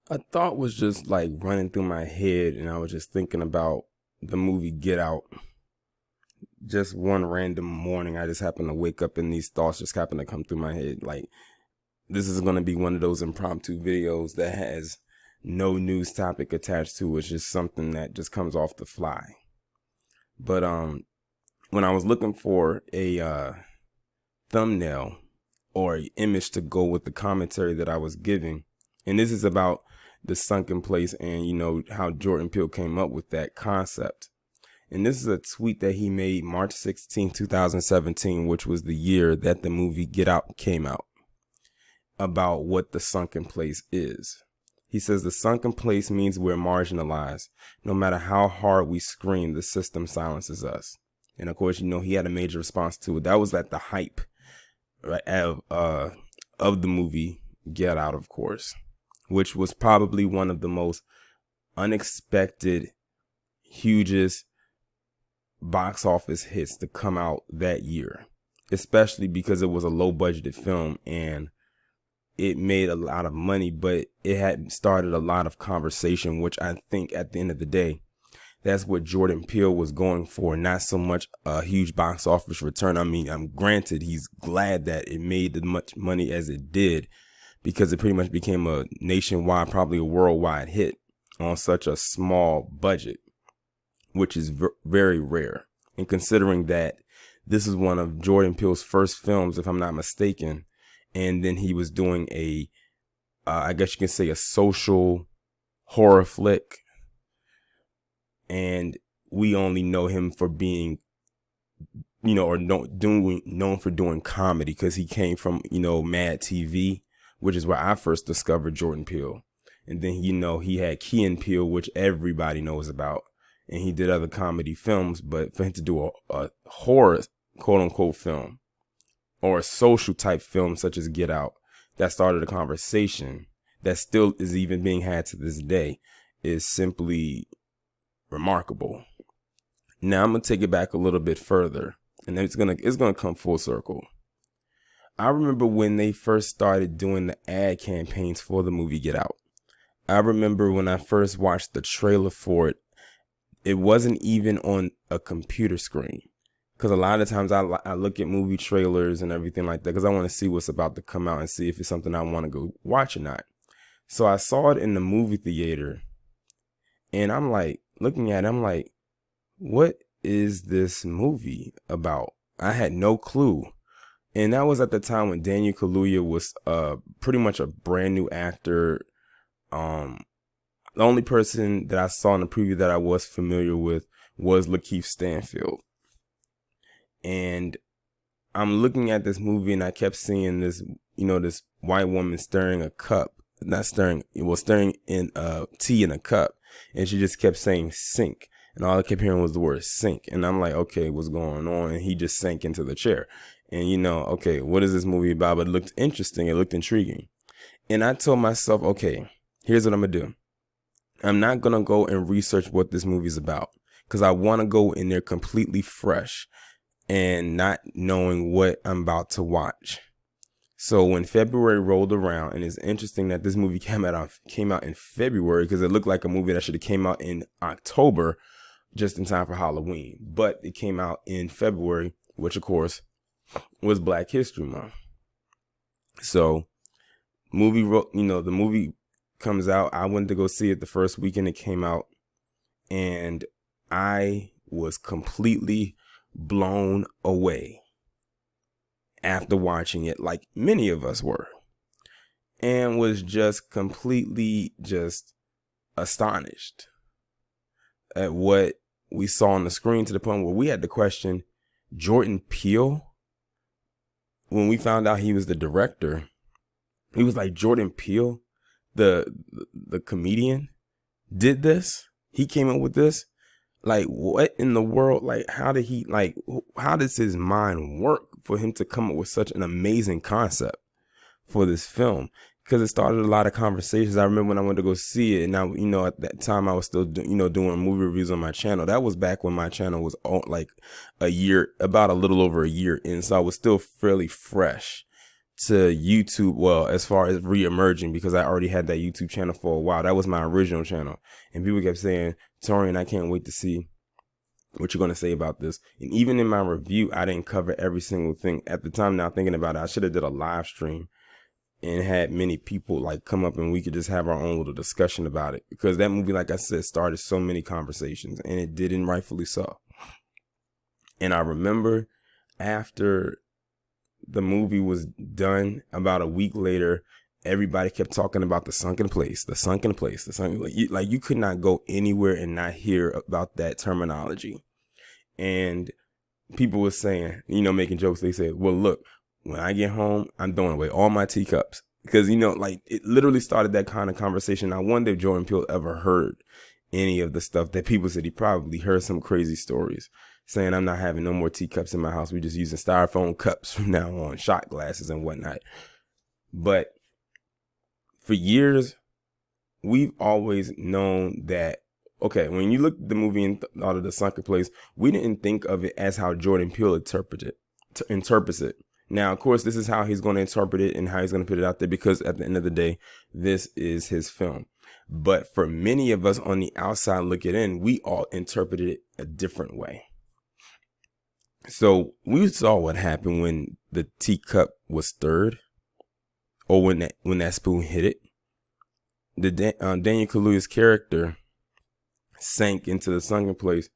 A thought was just like running through my head, and I was just thinking about the movie Get Out. Just one random morning, I just happened to wake up and these thoughts just happened to come through my head. Like, this is going to be one of those impromptu videos that has no news topic attached to it. It's just something that just comes off the fly. But when I was looking for a thumbnail or an image to go with the commentary that I was giving, and this is about the sunken place and how Jordan Peele came up with that concept. And this is a tweet that he made March 16, 2017, which was the year that the movie Get Out came out, about what the sunken place is. He says the sunken place means we're marginalized. No matter how hard we scream, the system silences us. And of course, he had a major response to it. That was at the hype, right, of the movie Get Out, of course, which was probably one of the most unexpected, hugest box office hits to come out that year, especially because it was a low budgeted film and it made a lot of money, but it had started a lot of conversation, which I think at the end of the day, that's what Jordan Peele was going for, not so much a huge box office return. I mean, I'm granted he's glad that it made as much money as it did, because it pretty much became a nationwide, probably a worldwide hit on such a small budget, which is very rare. And considering that this is one of Jordan Peele's first films, if I'm not mistaken, and then he was doing I guess you can say a social horror flick, and we only know him for being, known for doing comedy, because he came from, Mad TV, which is where I first discovered Jordan Peele. And then, he had Key and Peele, which everybody knows about. And he did other comedy films, but for him to do a horror, quote unquote, film, or a social type film such as Get Out, that started a conversation that still is even being had to this day, is simply remarkable. Now I'm gonna take it back a little bit further, and it's gonna come full circle. I remember when they first started doing the ad campaigns for the movie Get Out. I remember when I first watched the trailer for it, it wasn't even on a computer screen. Because a lot of times I look at movie trailers and everything like that because I want to see what's about to come out and see if it's something I want to go watch or not. So I saw it in the movie theater, and I'm like, looking at it, I'm like, what is this movie about? I had no clue. And that was at the time when Daniel Kaluuya was pretty much a brand new actor. The only person that I saw in the preview that I was familiar with was Lakeith Stanfield. And I'm looking at this movie, and I kept seeing this, this white woman stirring a cup. Not stirring, stirring in tea in a cup. And she just kept saying sink. And all I kept hearing was the word sink. And I'm like, okay, what's going on? And he just sank into the chair. And, okay, what is this movie about? But it looked interesting. It looked intriguing. And I told myself, okay, here's what I'm going to do. I'm not going to go and research what this movie's about, because I want to go in there completely fresh and not knowing what I'm about to watch. So when February rolled around, and it's interesting that this movie came out in February, because it looked like a movie that should have came out in October, just in time for Halloween. But it came out in February, which of course was Black History Month. So the movie comes out. I went to go see it the first weekend it came out, and I was completely blown away after watching it, like many of us were, and was just completely just astonished at what we saw on the screen, to the point where we had to question Jordan Peele. When we found out he was the director, he was like, Jordan Peele, the comedian, did this? He came up with this? Like, what in the world? Like, how does his mind work for him to come up with such an amazing concept for this film? Because it started a lot of conversations. I remember when I went to go see it, and now, at that time I was still, doing movie reviews on my channel. That was back when my channel was about a little over a year in, so I was still fairly fresh. to YouTube, well, as far as re-emerging, because I already had that YouTube channel for a while. That was my original channel. And people kept saying, Torian, I can't wait to see what you're going to say about this. And even in my review, I didn't cover every single thing. At the time, now thinking about it, I should have did a live stream and had many people like come up and we could just have our own little discussion about it. Because that movie, like I said, started so many conversations, and it did, and rightfully so. And I remember after the movie was done, about a week later, everybody kept talking about the sunken place, the sunken place, the sunken place. Like you could not go anywhere and not hear about that terminology. And people were saying, making jokes. They said, well, look, when I get home, I'm throwing away all my teacups. Because, like it literally started that kind of conversation. I wonder if Jordan Peele ever heard any of the stuff that people said. He probably heard some crazy stories saying, I'm not having no more teacups in my house. We're just using styrofoam cups from now on, shot glasses and whatnot. But for years, we've always known that, okay, when you look at the movie and thought of the sunken place, we didn't think of it as how Jordan Peele interprets it. Now, of course, this is how he's going to interpret it and how he's going to put it out there, because at the end of the day, this is his film. But for many of us on the outside looking in, we all interpreted it a different way. So we saw what happened when the teacup was stirred, or when that spoon hit it. Daniel Kaluuya's character sank into the sunken place,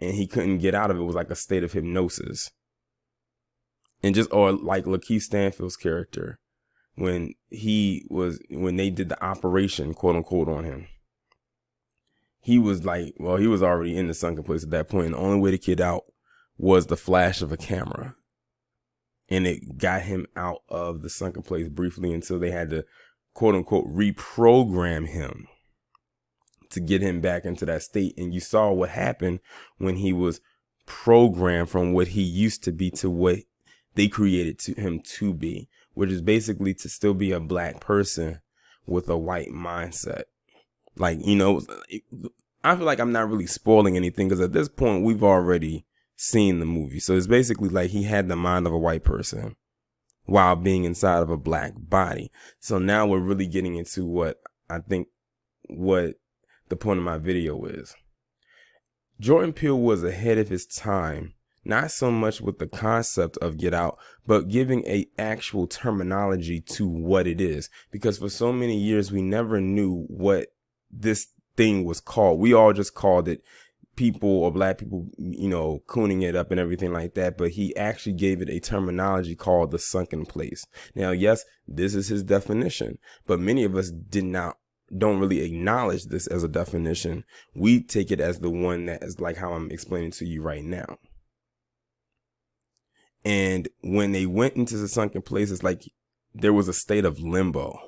and he couldn't get out of it. It was like a state of hypnosis. Or like Lakeith Stanfield's character, when they did the operation, quote unquote, on him, he was like, well, he was already in the sunken place at that point. And the only way to get out was the flash of a camera. And it got him out of the sunken place briefly until they had to, quote unquote, reprogram him to get him back into that state. And you saw what happened when he was programmed from what he used to be to what they created him to be, which is basically to still be a black person with a white mindset. Like, I feel like I'm not really spoiling anything, because at this point we've already seen the movie. So it's basically like he had the mind of a white person while being inside of a black body. So now we're really getting into what the point of my video is. Jordan Peele was ahead of his time, not so much with the concept of Get Out, but giving a actual terminology to what it is. Because for so many years, we never knew what this thing was called. We all just called it people, or black people, cooning it up and everything like that. But he actually gave it a terminology called the sunken place. Now, yes, this is his definition, but many of us don't really acknowledge this as a definition. We take it as the one that is like how I'm explaining to you right now. And when they went into the sunken place, it's like there was a state of limbo.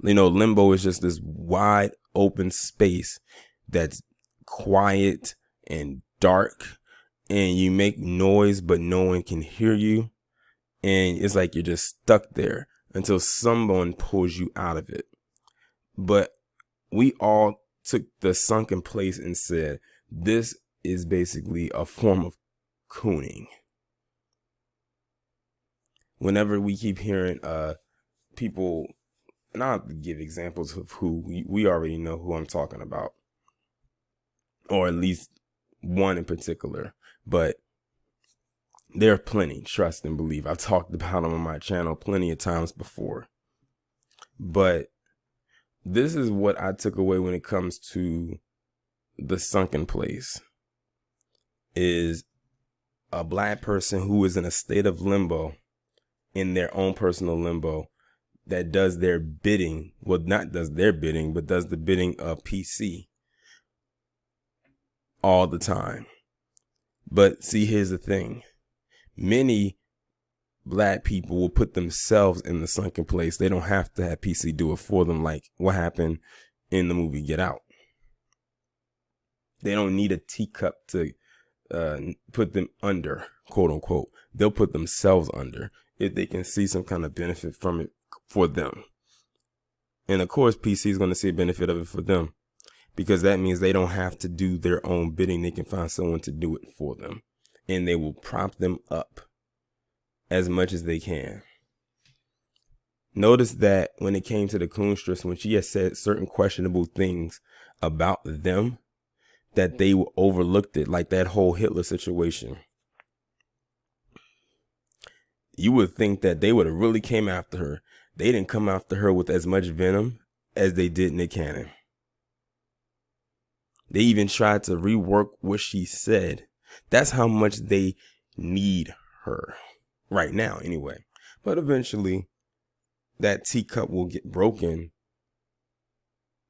Limbo is just this wide open space that's quiet and dark, and you make noise, but no one can hear you. And it's like you're just stuck there until someone pulls you out of it. But we all took the sunken place and said, this is basically a form of cooning. Whenever we keep hearing people, and I'll give examples of who we already know who I'm talking about, or at least one in particular, but there are plenty, trust and believe. I've talked about them on my channel plenty of times before. But this is what I took away when it comes to the sunken place, is a black person who is in a state of limbo, in their own personal limbo, that does their bidding. Well, not does their bidding, but does the bidding of PC all the time. But see, here's the thing. Many black people will put themselves in the sunken place. They don't have to have PC do it for them, like what happened in the movie Get Out. They don't need a teacup to put them under, quote unquote. They'll put themselves under if they can see some kind of benefit from it for them. And of course, PC is going to see a benefit of it for them, because that means they don't have to do their own bidding. They can find someone to do it for them, and they will prop them up as much as they can. Notice that when it came to the Kloonsters, when she had said certain questionable things about them, that they overlooked it, like that whole Hitler situation. You would think that they would have really came after her. They didn't come after her with as much venom as they did Nick Cannon. They even tried to rework what she said. That's how much they need her right now, anyway. But eventually, that teacup will get broken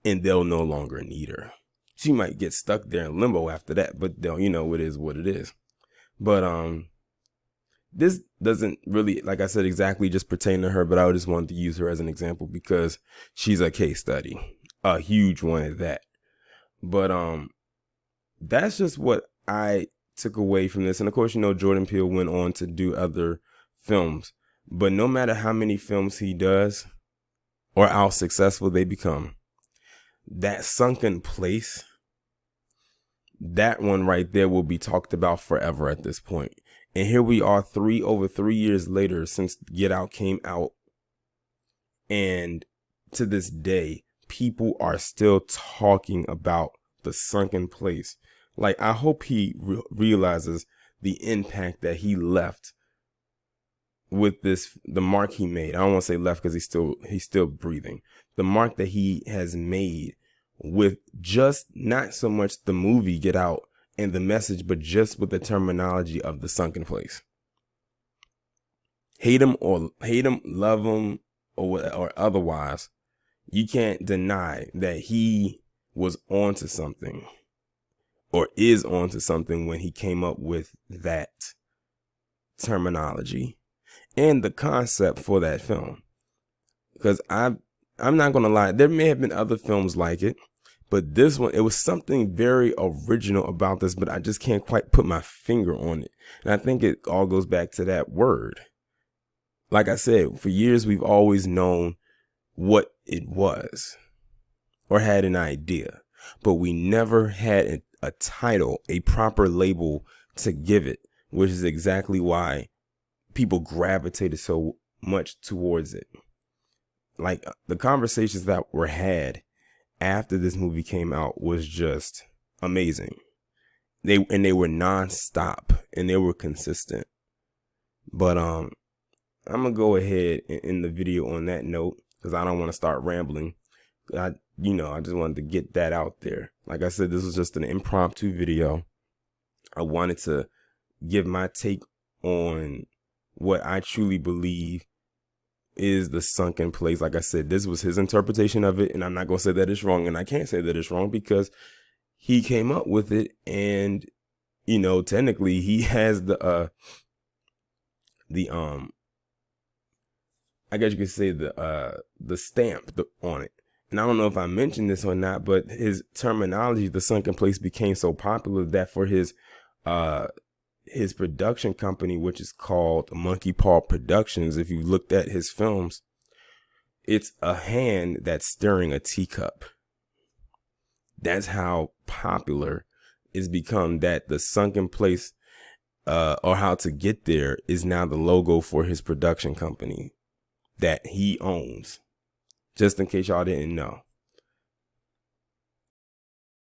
and they'll no longer need her. She might get stuck there in limbo after that, but they'll, it is what it is. But this doesn't really, like I said, exactly just pertain to her, but I just wanted to use her as an example because she's a case study, a huge one at that. But that's just what I took away from this. And of course, Jordan Peele went on to do other films, but no matter how many films he does or how successful they become, that Sunken Place, that one right there will be talked about forever at this point. And here we are over 3 years later since Get Out came out. And to this day, people are still talking about the Sunken Place. Like, I hope he realizes the impact that he left with this, the mark he made. I don't want to say left because he's still breathing. The mark that he has made with just not so much the movie Get Out and the message, but just with the terminology of the Sunken Place. Hate him, love him, or otherwise, you can't deny that he was onto something, or is onto something when he came up with that terminology and the concept for that film. Because I'm not gonna lie, there may have been other films like it, but this one, it was something very original about this, but I just can't quite put my finger on it. And I think it all goes back to that word. Like I said, for years, we've always known what it was or had an idea, but we never had a title, a proper label to give it, which is exactly why people gravitated so much towards it. Like, the conversations that were had after this movie came out was just amazing. They were nonstop and they were consistent. But I'm gonna go ahead and end the video on that note because I don't want to start rambling. I just wanted to get that out there. Like I said, this was just an impromptu video. I wanted to give my take on what I truly believe is the Sunken Place. Like I said, this was his interpretation of it, and I'm not gonna say that it's wrong, and I can't say that it's wrong because he came up with it, and technically he has the I guess you could say the stamp on it. And I don't know if I mentioned this or not, but his terminology, the Sunken Place, became so popular that for his production company, which is called Monkey Paw Productions, if you looked at his films, it's a hand that's stirring a teacup. That's how popular it's become, that the Sunken Place, or How to Get There, is now the logo for his production company that he owns. Just in case y'all didn't know.